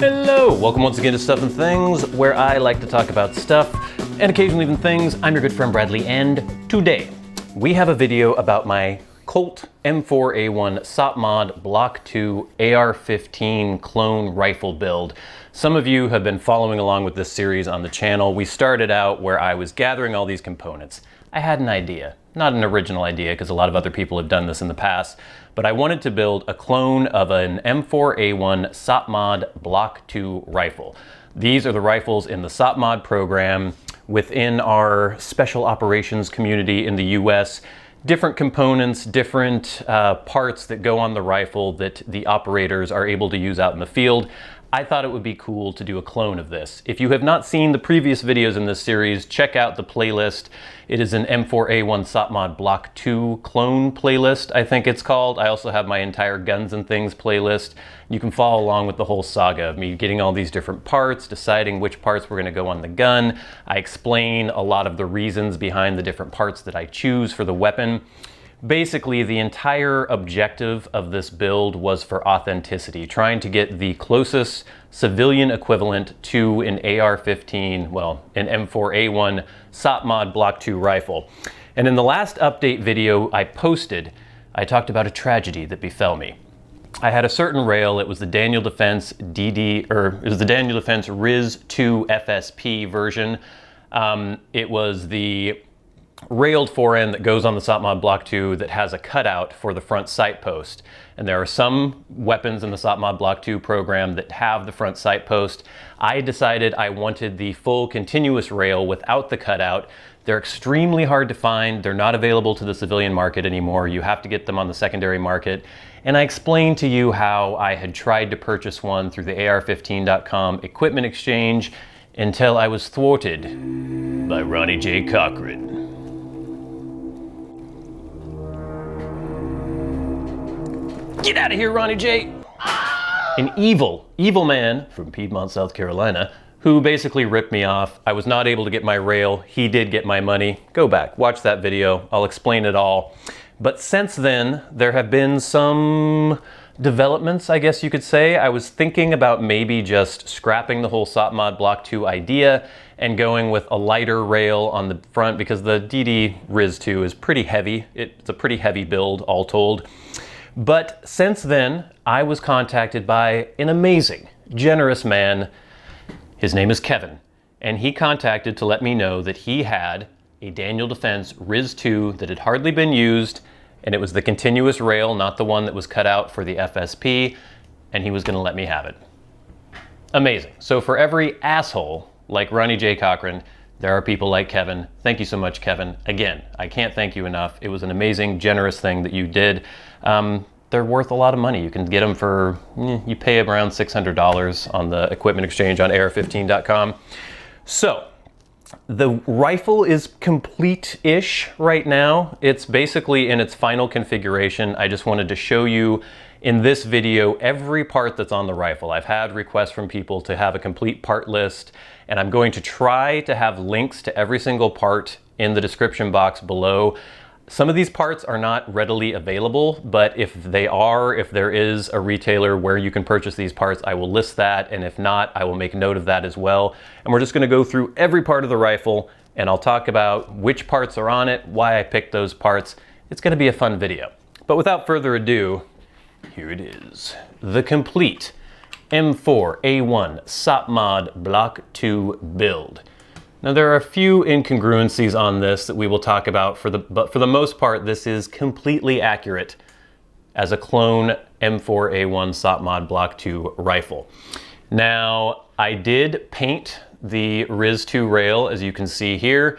Hello, welcome once again to Stuff and Things, where I like to talk about stuff and occasionally even things. I'm your good friend Bradley, and today we have a video about my Colt M4A1 SOPMOD Block 2 AR15 clone rifle build. Some of you have been following along with this series on the channel. We started out where I was gathering all these components. I had an idea, not an original idea because a lot of other people have done this in the past, but I wanted to build a clone of an M4A1 SOPMOD Block 2 rifle. These are the rifles in the SOPMOD program within our special operations community in the US. Different components, different parts that go on the rifle that the operators are able to use out in the field. I thought it would be cool to do a clone of this. If you have not seen the previous videos in this series, check out the playlist. It is an M4A1 SOPMOD Block 2 clone playlist, I think it's called. I also have my entire Guns and Things playlist. You can follow along with the whole saga of me getting all these different parts, deciding which parts were going to go on the gun. I explain a lot of the reasons behind the different parts that I choose for the weapon. Basically, the entire objective of this build was for authenticity, trying to get the closest civilian equivalent to an AR15, well, an M4A1 SOPMOD Block 2 rifle. And in the last update video I posted, I talked about a tragedy that befell me. I had a certain rail, it was the Daniel Defense RIS 2 FSP version. It was the railed forend that goes on the SOPMOD Block 2 that has a cutout for the front sight post. And there are some weapons in the SOPMOD Block 2 program that have the front sight post. I decided I wanted the full continuous rail without the cutout. They're extremely hard to find. They're not available to the civilian market anymore. You have to get them on the secondary market. And I explained to you how I had tried to purchase one through the AR15.com equipment exchange until I was thwarted by Ronnie J. Cochran. Get out of here, Ronnie J. An evil man from Piedmont, South Carolina, who basically ripped me off. I was not able to get my rail. He did get my money. Go back, watch that video. I'll explain it all. But since then, there have been some developments, I guess you could say. I was thinking about maybe just scrapping the whole SOPMOD Block 2 idea and going with a lighter rail on the front because the DD RIS 2 is pretty heavy. It's a pretty heavy build, all told. But since then, I was contacted by an amazing, generous man. His name is Kevin, and he contacted to let me know that he had a Daniel Defense RIS 2 that had hardly been used, and it was the continuous rail, not the one that was cut out for the FSP, and he was going to let me have it. Amazing. So for every asshole like Ronnie J. Cochran, there are people like Kevin. Thank you so much, Kevin. Again, I can't thank you enough. It was an amazing, generous thing that you did. They're worth a lot of money. You can get them for, you pay around $600 on the equipment exchange on AR15.com. So, the rifle is complete-ish right now. It's basically in its final configuration. I just wanted to show you in this video every part that's on the rifle. I've had requests from people to have a complete part list, and I'm going to try to have links to every single part in the description box below. Some of these parts are not readily available, but if there is a retailer where you can purchase these parts, I will list that, and if not, I will make note of that as well. And we're just gonna go through every part of the rifle, and I'll talk about which parts are on it, why I picked those parts. It's gonna be a fun video. But without further ado, here it is. The complete M4A1 SOPMOD Block 2 build. Now there are a few incongruencies on this that we will talk about, but for the most part, this is completely accurate as a clone M4A1 SOPMOD Block 2 rifle. Now, I did paint the RIS 2 rail, as you can see here,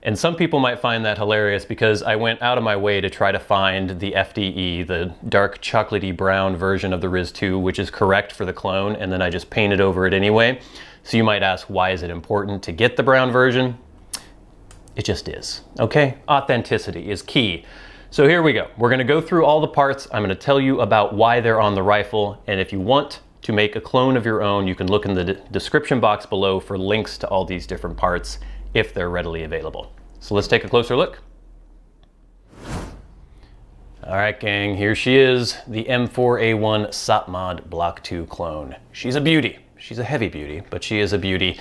and some people might find that hilarious because I went out of my way to try to find the FDE, the dark chocolatey brown version of the RIS 2, which is correct for the clone, and then I just painted over it anyway. So you might ask, why is it important to get the brown version? It just is, okay? Authenticity is key. So here we go. We're gonna go through all the parts. I'm gonna tell you about why they're on the rifle, and if you want to make a clone of your own, you can look in the description box below for links to all these different parts if they're readily available. So let's take a closer look. All right, gang, here she is, the M4A1 SOPMOD Block 2 clone. She's a beauty. She's a heavy beauty, but she is a beauty.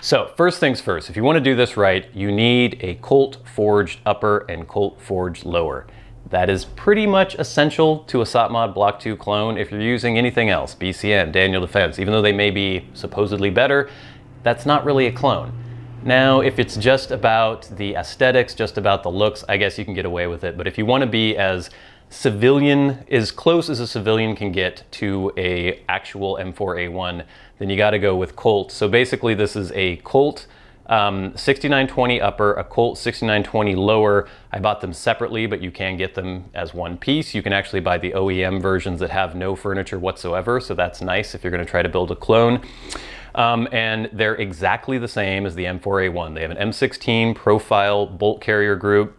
So first things first, if you want to do this right, you need a Colt forged upper and Colt forged lower. That is pretty much essential to a SOPMOD Block 2 clone. If you're using anything else, BCN, Daniel Defense, even though they may be supposedly better, that's not really a clone. Now, if it's just about the aesthetics, just about the looks, I guess you can get away with it. But if you want to be as civilian, as close as a civilian can get to a actual M4A1, then you got to go with Colt. So basically this is a Colt 6920 upper, a Colt 6920 lower. I bought them separately, but you can get them as one piece. You can actually buy the OEM versions that have no furniture whatsoever, so that's nice if you're going to try to build a clone. And they're exactly the same as the M4A1. They have an M16 profile bolt carrier group.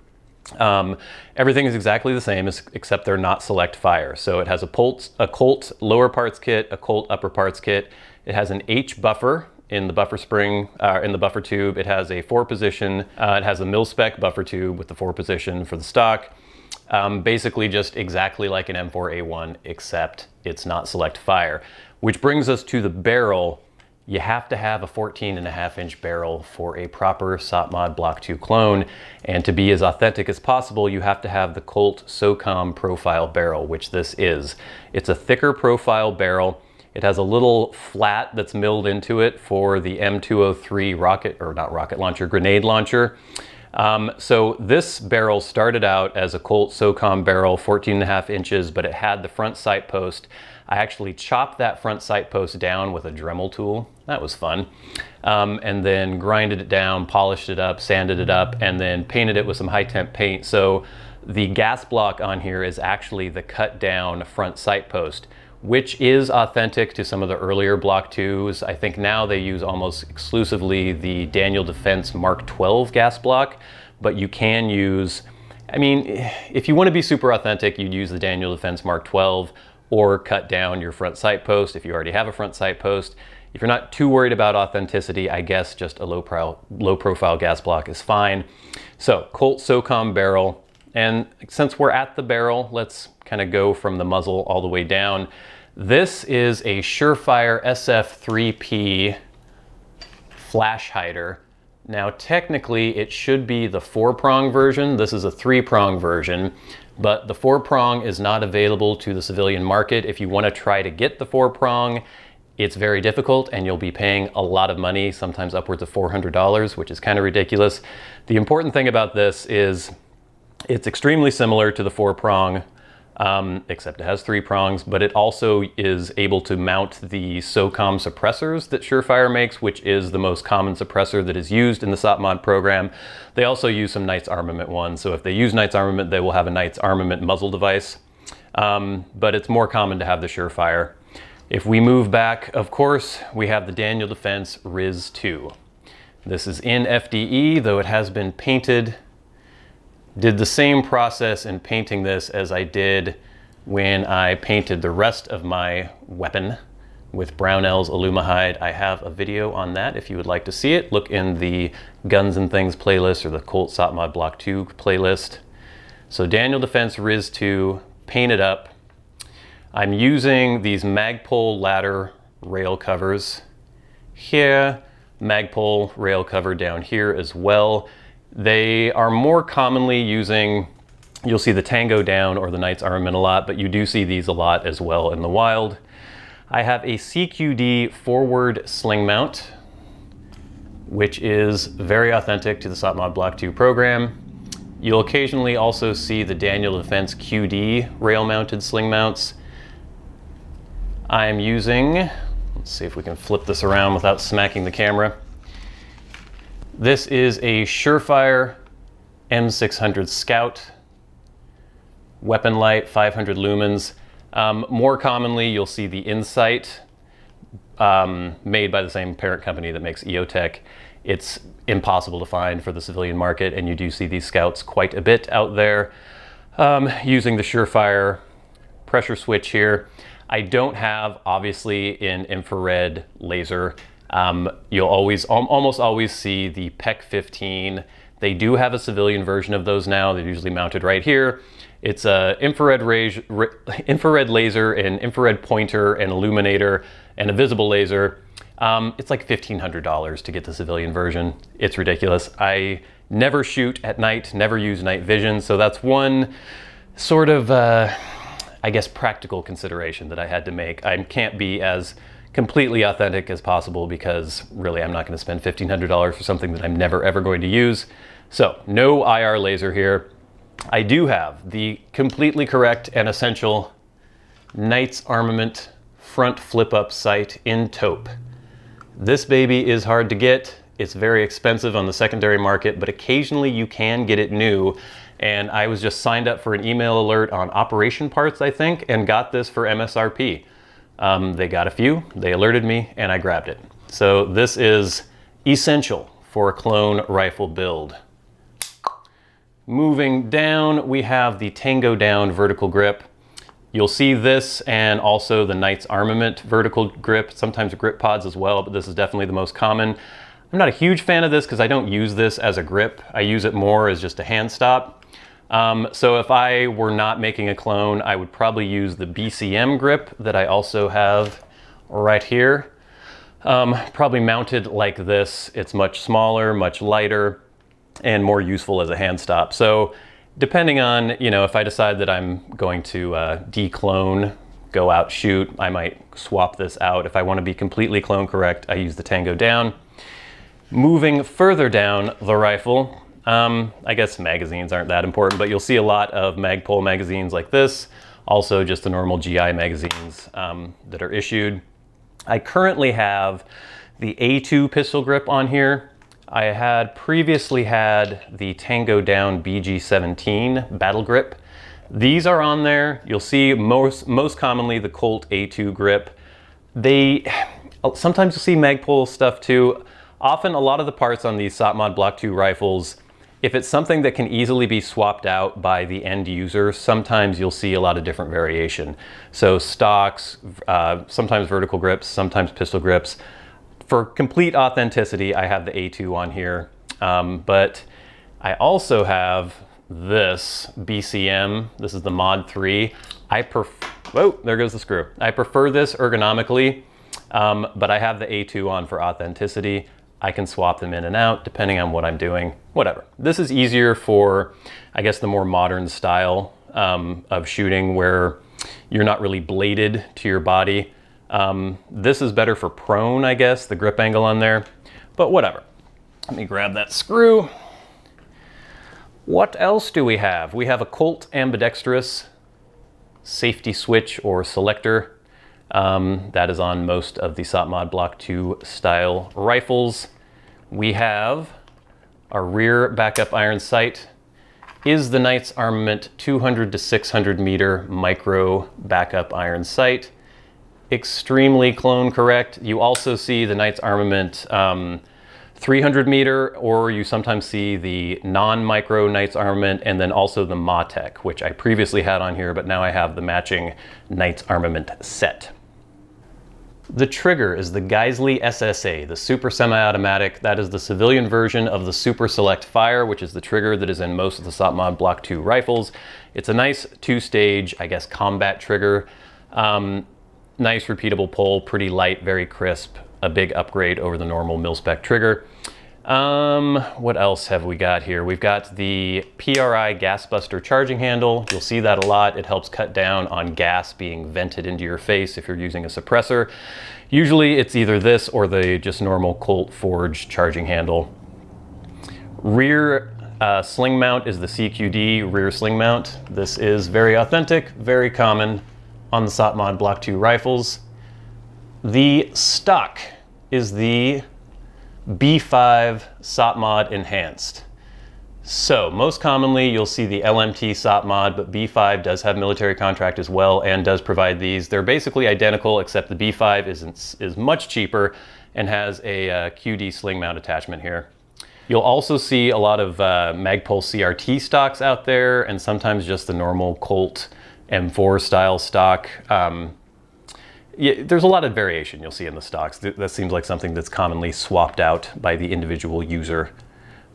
Everything is exactly the same except they're not select fire. So it has a Colt lower parts kit, a Colt upper parts kit. It has an H buffer in the buffer spring, in the buffer tube. It has a 4-position, it has a mil-spec buffer tube with the 4-position for the stock. Basically just exactly like an M4A1, except it's not select fire. Which brings us to the barrel. You have to have a 14.5-inch barrel for a proper SOPMOD Block 2 clone, and to be as authentic as possible, you have to have the Colt SOCOM profile barrel, which this is. It's a thicker profile barrel. It has a little flat that's milled into it for the M203 rocket, or not rocket launcher, grenade launcher. So this barrel started out as a Colt SOCOM barrel, 14.5 inches, but it had the front sight post. I actually chopped that front sight post down with a Dremel tool. That was fun. And then grinded it down, polished it up, sanded it up, and then painted it with some high temp paint. So the gas block on here is actually the cut down front sight post, which is authentic to some of the earlier Block 2s. I think now they use almost exclusively the Daniel Defense Mark 12 gas block, but you can use, I mean, if you want to be super authentic, you'd use the Daniel Defense Mark 12 or cut down your front sight post if you already have a front sight post. If you're not too worried about authenticity, I guess just a low profile gas block is fine. So Colt SOCOM barrel, and since we're at the barrel, let's kind of go from the muzzle all the way down. This is a Surefire SF3P flash hider. Now technically it should be the 4-prong version. This is a 3-prong version, but the 4-prong is not available to the civilian market. If you want to try to get the 4-prong, it's very difficult and you'll be paying a lot of money, sometimes upwards of $400, which is kind of ridiculous. The important thing about this is it's extremely similar to the 4-prong, except it has 3 prongs, but it also is able to mount the SOCOM suppressors that Surefire makes, which is the most common suppressor that is used in the SOPMOD program. They also use some Knights Armament ones, so if they use Knights Armament, they will have a Knights Armament muzzle device, but it's more common to have the Surefire. If we move back, of course, we have the Daniel Defense RIS 2. This is in FDE, though it has been painted. Did the same process in painting this as I did when I painted the rest of my weapon with Brownells Alumahide. I have a video on that if you would like to see it. Look in the Guns and Things playlist or the Colt SOPMOD Block 2 playlist. So Daniel Defense RIS 2, painted up. I'm using these Magpul ladder rail covers here, Magpul rail cover down here as well. They are more commonly using, you'll see the Tango down or the Knights Armament a lot, but you do see these a lot as well in the wild. I have a CQD forward sling mount, which is very authentic to the SOPMOD Block 2 program. You'll occasionally also see the Daniel Defense QD rail mounted sling mounts. I'm using, let's see if we can flip this around without smacking the camera. This is a Surefire M600 Scout, weapon light, 500 lumens. More commonly, you'll see the Insight, made by the same parent company that makes EOTech. It's impossible to find for the civilian market, and you do see these Scouts quite a bit out there. Using the Surefire pressure switch here. I don't have, obviously, an infrared laser. You'll almost always see the PEC-15. They do have a civilian version of those now. They're usually mounted right here. It's a infrared laser, an infrared pointer and illuminator, and a visible laser. It's like $1,500 to get the civilian version. It's ridiculous. I never shoot at night, never use night vision, so that's one sort of, I guess, practical consideration that I had to make. I can't be as completely authentic as possible because really I'm not going to spend $1,500 for something that I'm never ever going to use. So no IR laser here. I do have the completely correct and essential Knights Armament front flip-up sight in taupe. This baby is hard to get. It's very expensive on the secondary market, but occasionally you can get it new. And I was just signed up for an email alert on Operation Parts, I think, and got this for MSRP. They got a few, they alerted me, and I grabbed it. So this is essential for a clone rifle build. Moving down, we have the Tango Down vertical grip. You'll see this and also the Knights Armament vertical grip, sometimes grip pods as well, but this is definitely the most common. I'm not a huge fan of this because I don't use this as a grip. I use it more as just a hand stop. So if I were not making a clone, I would probably use the BCM grip that I also have right here. Probably mounted like this. It's much smaller, much lighter, and more useful as a hand stop. So depending on, you know, if I decide that I'm going to de-clone, go out, shoot, I might swap this out. If I want to be completely clone correct, I use the Tango Down. Moving further down the rifle, I guess magazines aren't that important, but you'll see a lot of Magpul magazines like this. Also just the normal GI magazines that are issued. I currently have the A2 pistol grip on here. I had previously had the Tango Down BG17 battle grip. These are on there. You'll see most commonly the Colt A2 grip. Sometimes you'll see Magpul stuff too. Often a lot of the parts on these SOPMOD Block 2 rifles, if it's something that can easily be swapped out by the end user, sometimes you'll see a lot of different variation. So stocks, sometimes vertical grips, sometimes pistol grips. For complete authenticity, I have the A2 on here, but I also have this BCM. This is the Mod 3. Whoa, there goes the screw. I prefer this ergonomically, but I have the A2 on for authenticity. I can swap them in and out depending on what I'm doing, whatever. This is easier for, I guess, the more modern style of shooting where you're not really bladed to your body. This is better for prone, I guess, the grip angle on there, but whatever. Let me grab that screw. What else do we have? We have a Colt ambidextrous safety switch or selector. That is on most of the SOPMOD Block 2 style rifles. We have a rear backup iron sight. Is the Knights Armament 200 to 600 meter micro backup iron sight. Extremely clone correct. You also see the Knights Armament 300 meter, or you sometimes see the non-micro Knights Armament, and then also the Mautek, which I previously had on here, but now I have the matching Knights Armament set. The trigger is the Geissele SSA, the super semi-automatic. That is the civilian version of the Super Select Fire, which is the trigger that is in most of the SOPMOD Block 2 rifles. It's a nice two-stage, I guess, combat trigger. Nice repeatable pull, pretty light, very crisp, a big upgrade over the normal mil-spec trigger. What else have we got here? We've got the PRI gas buster charging handle. You'll see that a lot. It helps cut down on gas being vented into your face if you're using a suppressor. Usually it's either this or the just normal Colt Forge charging handle. Rear sling mount is the CQD rear sling mount. This is very authentic, very common on the SOPMOD Block 2 rifles. The stock is the B5 SOPMOD Enhanced. So most commonly you'll see the LMT SOPMOD, but B5 does have military contract as well and does provide these. They're basically identical, except the B5 is much cheaper and has a QD sling mount attachment here. You'll also see a lot of Magpul CRT stocks out there, and sometimes just the normal Colt M4 style stock. Yeah, there's a lot of variation you'll see in the stocks. That seems like something that's commonly swapped out by the individual user.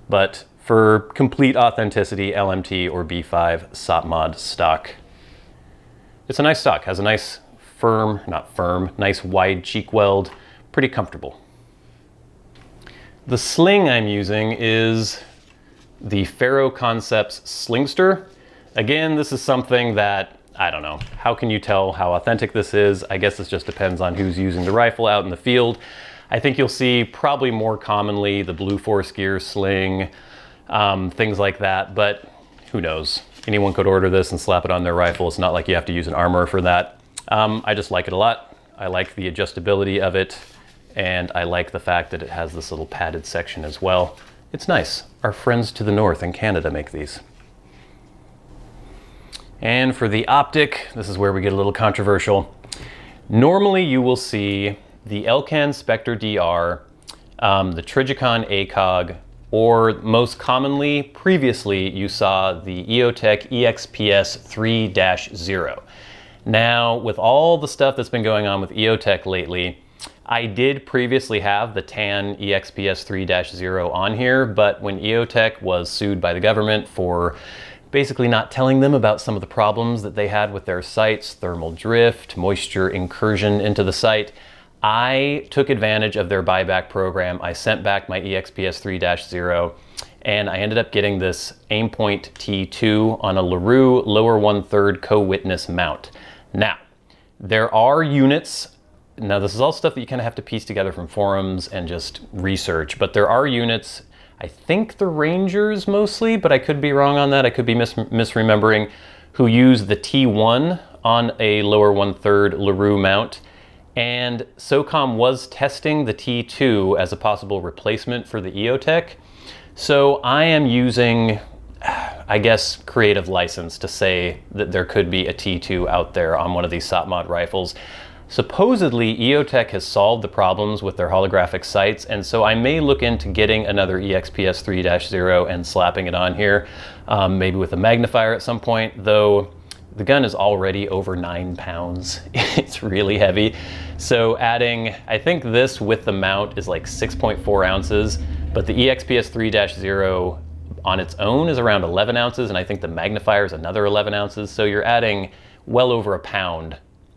But for complete authenticity, LMT or B5 SOPMOD stock. It's a nice stock, has a nice firm, not firm, nice wide cheek weld, pretty comfortable. The sling I'm using is the Faro Concepts Slingster. Again, this is something that, I don't know, how can you tell how authentic this is? I guess this just depends on who's using the rifle out in the field. I think you'll see probably more commonly the Blue Force Gear sling, things like that, but who knows? Anyone could order this and slap it on their rifle. It's not like you have to use an armor for that. I just like it a lot. I like the adjustability of it, and I like the fact that it has this little padded section as well. It's nice. Our friends to the north in Canada make these. And for the Optic, this is where we get a little controversial. Normally you will see the Elcan Spectre DR, the Trijicon ACOG, or most commonly, previously, you saw the EOTech EXPS 3-0. Now, with all the stuff that's been going on with EOTech lately, I did previously have the tan EXPS 3-0 on here, but when EOTech was sued by the government for basically not telling them about some of the problems that they had with their sites, thermal drift, moisture incursion into the site, I took advantage of their buyback program. I sent back my EXPS 3-0 and I ended up getting this Aimpoint T2 on a LaRue lower 1/3 co-witness mount. Now, there are units, now this is all stuff that you kind of have to piece together from forums and just research, but there are units, I think the Rangers mostly, but I could be wrong on that, I could be misremembering, who use the T1 on a lower 1/3 LaRue mount. And SOCOM was testing the T2 as a possible replacement for the EOTech. So I am using, I guess, creative license to say that there could be a T2 out there on one of these SOPMOD rifles. Supposedly, EOTech has solved the problems with their holographic sights, and so I may look into getting another EXPS 3-0 and slapping it on here, maybe with a magnifier at some point, though the gun is already over 9 pounds. It's really heavy. So adding, I think this with the mount is like 6.4 ounces, but the EXPS 3-0 on its own is around 11 ounces, and I think the magnifier is another 11 ounces. So you're adding well over a pound.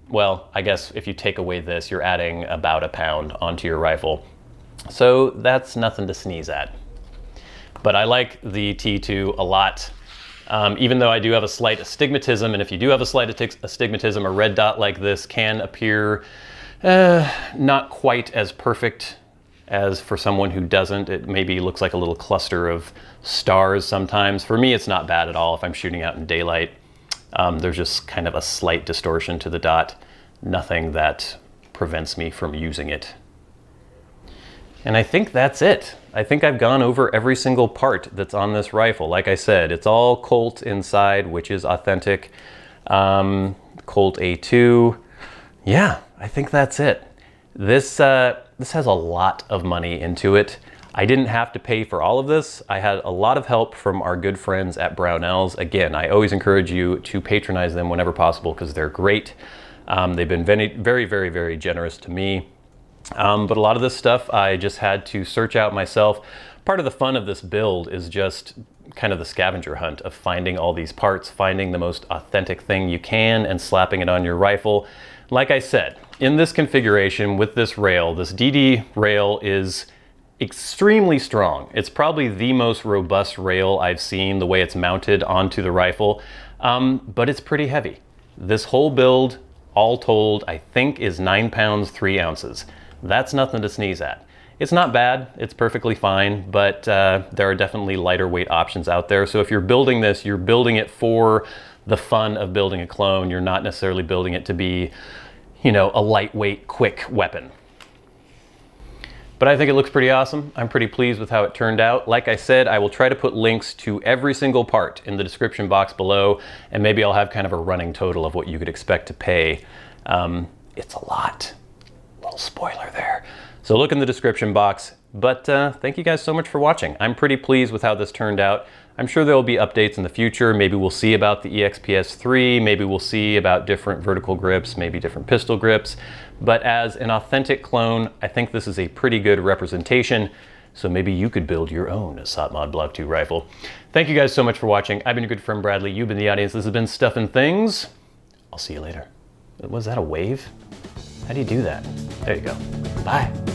Well, I guess if you take away this, you're adding about a pound onto your rifle. So that's nothing to sneeze at. But I like the T2 a lot. Even though I do have a slight astigmatism, and if you do have a slight astigmatism, a red dot like this can appear not quite as perfect as for someone who doesn't. It maybe looks like a little cluster of stars sometimes. For me, it's not bad at all if I'm shooting out in daylight. There's just kind of a slight distortion to the dot, nothing that prevents me from using it. And I think that's it. I think I've gone over every single part that's on this rifle. Like I said, it's all Colt inside, which is authentic. Colt A2. Yeah, I think that's it. This has a lot of money into it. I didn't have to pay for all of this. I had a lot of help from our good friends at Brownells. Again, I always encourage you to patronize them whenever possible because they're great. They've been very generous to me. But a lot of this stuff I just had to search out myself. Part of the fun of this build is just kind of the scavenger hunt of finding all these parts, finding the most authentic thing you can and slapping it on your rifle. Like I said, in this configuration with this rail, this DD rail is extremely strong. It's probably the most robust rail I've seen, the way it's mounted onto the rifle, but it's pretty heavy. This whole build, all told, I think is 9 pounds, 3 ounces. That's nothing to sneeze at. It's not bad, it's perfectly fine, but there are definitely lighter weight options out there. So if you're building this, you're building it for the fun of building a clone. You're not necessarily building it to be, you know, a lightweight, quick weapon. But I think it looks pretty awesome. I'm pretty pleased with how it turned out. Like I said, I will try to put links to every single part in the description box below, and maybe I'll have kind of a running total of what you could expect to pay. It's a lot. Little spoiler there. So look in the description box. But thank you guys so much for watching. I'm pretty pleased with how this turned out. I'm sure there will be updates in the future. Maybe we'll see about the EXPS 3, maybe we'll see about different vertical grips, maybe different pistol grips. But as an authentic clone, I think this is a pretty good representation. So maybe you could build your own SOPMOD Block 2 rifle. Thank you guys so much for watching. I've been your good friend Bradley. You've been the audience. This has been Stuff and Things. I'll see you later. Was that a wave? How do you do that? There you go. Bye.